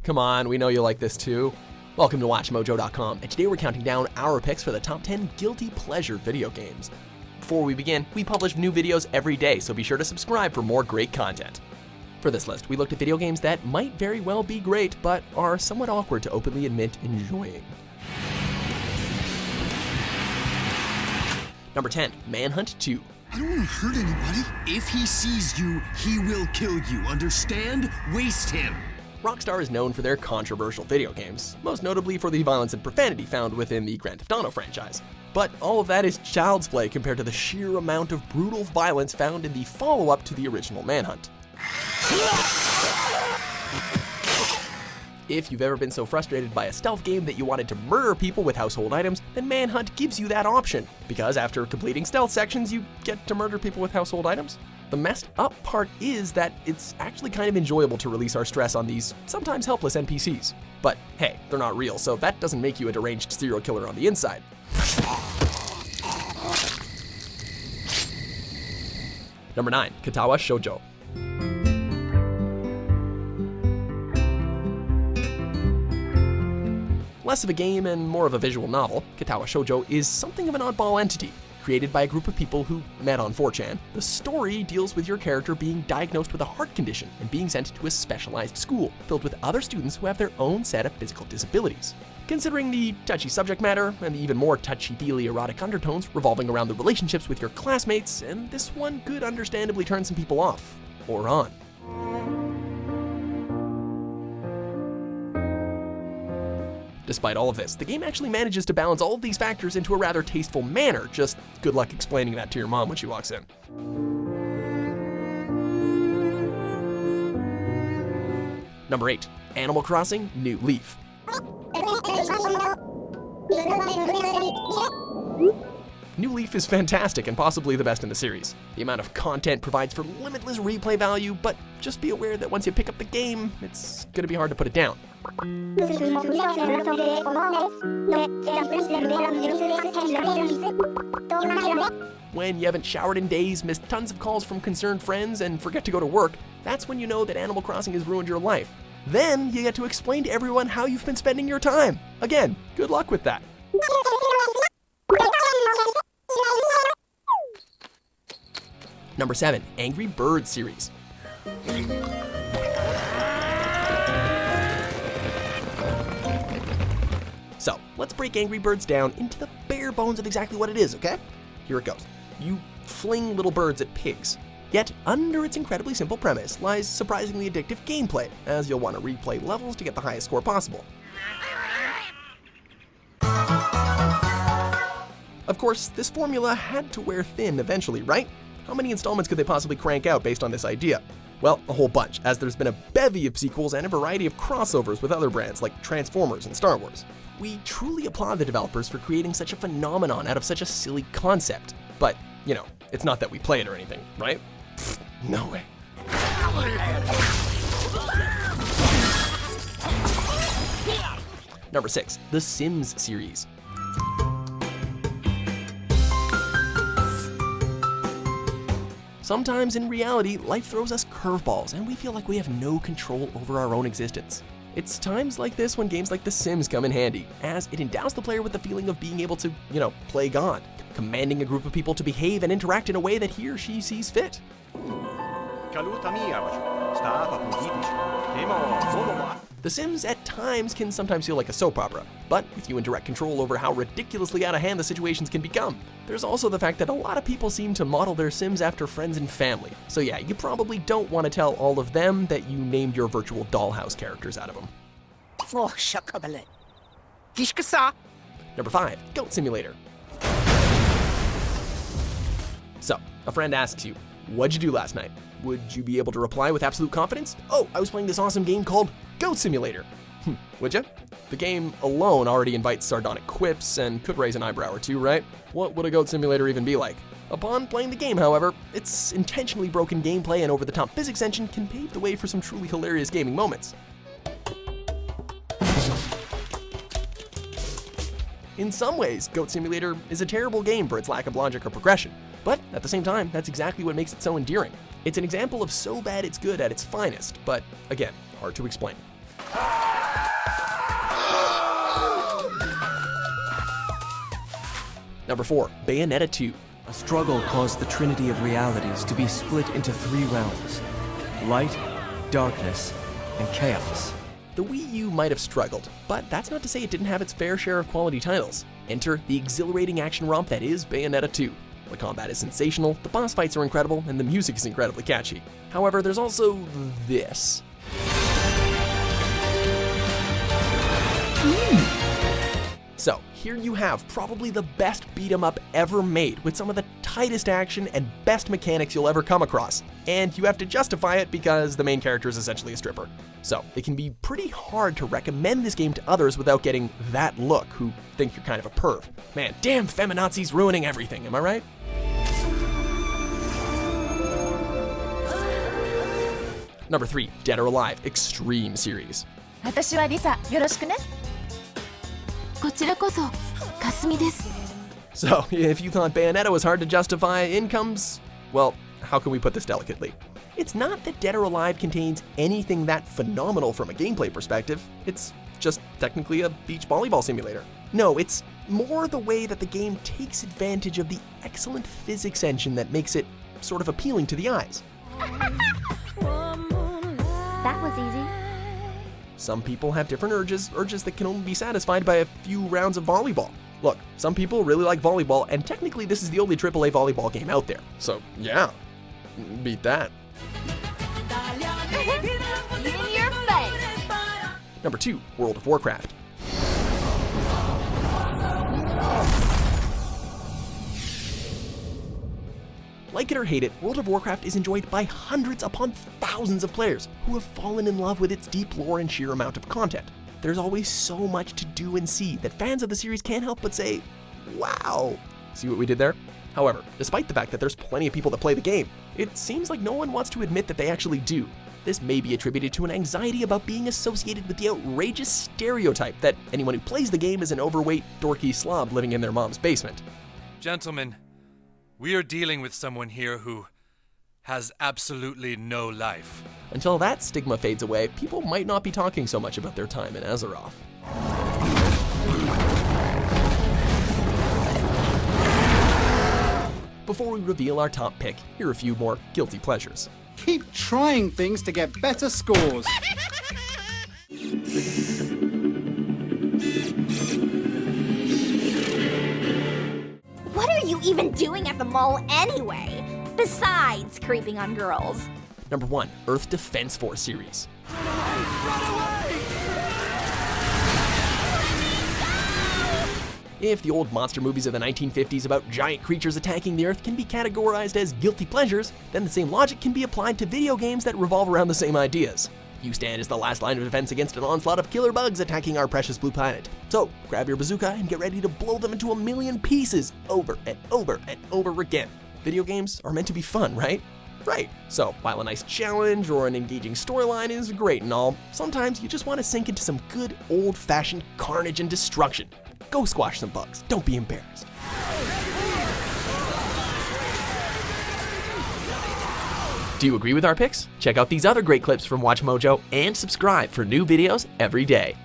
Come on, we know you like this too. Welcome to WatchMojo.com, and today we're counting down our picks for the top 10 guilty pleasure video games. Before we begin, we publish new videos every day, so be sure to subscribe for more great content. For this list, we looked at video games that might very well be great, but are somewhat awkward to openly admit enjoying. Number 10, Manhunt 2. I don't want to hurt anybody. If he sees you, he will kill you, understand? Waste him. Rockstar is known for their controversial video games, most notably for the violence and profanity found within the Grand Theft Auto franchise. But all of that is child's play compared to the sheer amount of brutal violence found in the follow-up to the original Manhunt. If you've ever been so frustrated by a stealth game that you wanted to murder people with household items, then Manhunt gives you that option, because after completing stealth sections, you get to murder people with household items. The messed up part is that it's actually kind of enjoyable to release our stress on these sometimes helpless NPCs. But hey, they're not real, so that doesn't make you a deranged serial killer on the inside. Number 9, Katawa Shoujo. Less of a game and more of a visual novel, Katawa Shoujo is something of an oddball entity. Created by a group of people who met on 4chan, the story deals with your character being diagnosed with a heart condition and being sent to a specialized school filled with other students who have their own set of physical disabilities. Considering the touchy subject matter and the even more touchy-feely erotic undertones revolving around the relationships with your classmates, and this one could understandably turn some people off or on. Despite all of this, the game actually manages to balance all of these factors into a rather tasteful manner. Just good luck explaining that to your mom when she walks in. Number 8, Animal Crossing: New Leaf. New Leaf is fantastic and possibly the best in the series. The amount of content provides for limitless replay value, but just be aware that once you pick up the game, it's gonna be hard to put it down. When you haven't showered in days, missed tons of calls from concerned friends, and forget to go to work, that's when you know that Animal Crossing has ruined your life. Then you get to explain to everyone how you've been spending your time. Again, good luck with that. Number 7, Angry Birds series. So, let's break Angry Birds down into the bare bones of exactly what it is, okay? Here it goes. You fling little birds at pigs. Yet, under its incredibly simple premise lies surprisingly addictive gameplay, as you'll want to replay levels to get the highest score possible. Of course, this formula had to wear thin eventually, right? How many installments could they possibly crank out based on this idea? Well, a whole bunch, as there's been a bevy of sequels and a variety of crossovers with other brands like Transformers and Star Wars. We truly applaud the developers for creating such a phenomenon out of such a silly concept. But, you know, it's not that we play it or anything, right? Pfft, no way. Number 6, The Sims series. Sometimes in reality, life throws us curveballs and we feel like we have no control over our own existence. It's times like this when games like The Sims come in handy, as it endows the player with the feeling of being able to, play God, commanding a group of people to behave and interact in a way that he or she sees fit. The Sims at times can sometimes feel like a soap opera, but with you in direct control over how ridiculously out of hand the situations can become. There's also the fact that a lot of people seem to model their Sims after friends and family, so yeah, you probably don't want to tell all of them that you named your virtual dollhouse characters out of them. Number 5, Goat Simulator. So, a friend asks you, what'd you do last night? Would you be able to reply with absolute confidence? Oh, I was playing this awesome game called Goat Simulator. Would you? The game alone already invites sardonic quips and could raise an eyebrow or two, right? What would a Goat Simulator even be like? Upon playing the game, however, its intentionally broken gameplay and over-the-top physics engine can pave the way for some truly hilarious gaming moments. In some ways, Goat Simulator is a terrible game for its lack of logic or progression, but at the same time, that's exactly what makes it so endearing. It's an example of so bad it's good at its finest, but again, hard to explain. Number 4, Bayonetta 2. A struggle caused the trinity of realities to be split into 3 realms: light, darkness, and chaos. The Wii U might have struggled, but that's not to say it didn't have its fair share of quality titles. Enter the exhilarating action romp that is Bayonetta 2. The combat is sensational, the boss fights are incredible, and the music is incredibly catchy. However, there's also this. So, here you have probably the best beat-em-up ever made, with some of the tightest action and best mechanics you'll ever come across. And you have to justify it because the main character is essentially a stripper. So, it can be pretty hard to recommend this game to others without getting that look, who think you're kind of a perv. Man, damn feminazis ruining everything, am I right? Number 3, Dead or Alive Extreme Series. 私はリサ、よろしくね。こちらこそ、かすみです。 So, if you thought Bayonetta was hard to justify, in comes, well, how can we put this delicately? It's not that Dead or Alive contains anything that phenomenal from a gameplay perspective. It's just technically a beach volleyball simulator. No, it's more the way that the game takes advantage of the excellent physics engine that makes it sort of appealing to the eyes. That was easy. Some people have different urges that can only be satisfied by a few rounds of volleyball. Look, some people really like volleyball, and technically this is the only AAA volleyball game out there. So, yeah, beat that. In your face. Number 2, World of Warcraft. Like it or hate it, World of Warcraft is enjoyed by hundreds upon thousands of players who have fallen in love with its deep lore and sheer amount of content. There's always so much to do and see that fans of the series can't help but say, wow. See what we did there? However, despite the fact that there's plenty of people that play the game, it seems like no one wants to admit that they actually do. This may be attributed to an anxiety about being associated with the outrageous stereotype that anyone who plays the game is an overweight, dorky slob living in their mom's basement. Gentlemen, we are dealing with someone here who has absolutely no life. Until that stigma fades away, people might not be talking so much about their time in Azeroth. Before we reveal our top pick, here are a few more guilty pleasures. Keep trying things to get better scores. What are you even doing at the mall anyway? Besides creeping on girls. Number 1, Earth Defense Force series. If the old monster movies of the 1950s about giant creatures attacking the Earth can be categorized as guilty pleasures, then the same logic can be applied to video games that revolve around the same ideas. You stand as the last line of defense against an onslaught of killer bugs attacking our precious blue planet. So, grab your bazooka and get ready to blow them into a million pieces over and over and over again. Video games are meant to be fun, right? Right. So, while a nice challenge or an engaging storyline is great and all, sometimes you just want to sink into some good old-fashioned carnage and destruction. Go squash some bugs. Don't be embarrassed. Do you agree with our picks? Check out these other great clips from WatchMojo and subscribe for new videos every day.